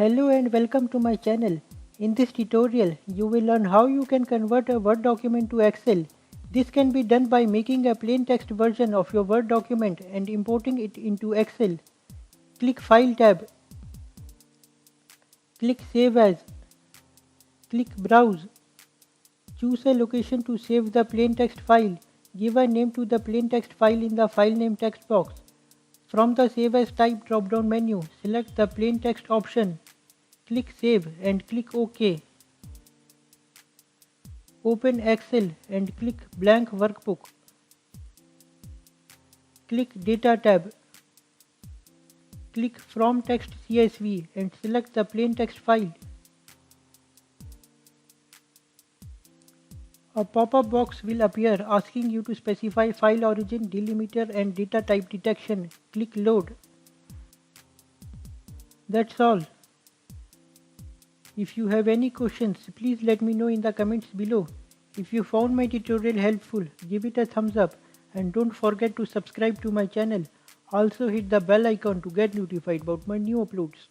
Hello and welcome to my channel. In this tutorial, you will learn how you can convert a Word document to Excel. This can be done by making a plain text version of your Word document and importing it into Excel. Click File tab. Click Save As. Click Browse. Choose a location to save the plain text file. Give a name to the plain text file in the File Name text box. From the Save As Type drop-down menu, select the plain text option. Click Save and click OK. Open Excel and click Blank Workbook. Click Data tab. Click From Text CSV and select the plain text file. A pop-up box will appear asking you to specify file origin, delimiter and data type detection. Click Load. That's all. If you have any questions, please let me know in the comments below. If you found my tutorial helpful, give it a thumbs up and don't forget to subscribe to my channel. Also hit the bell icon to get notified about my new uploads.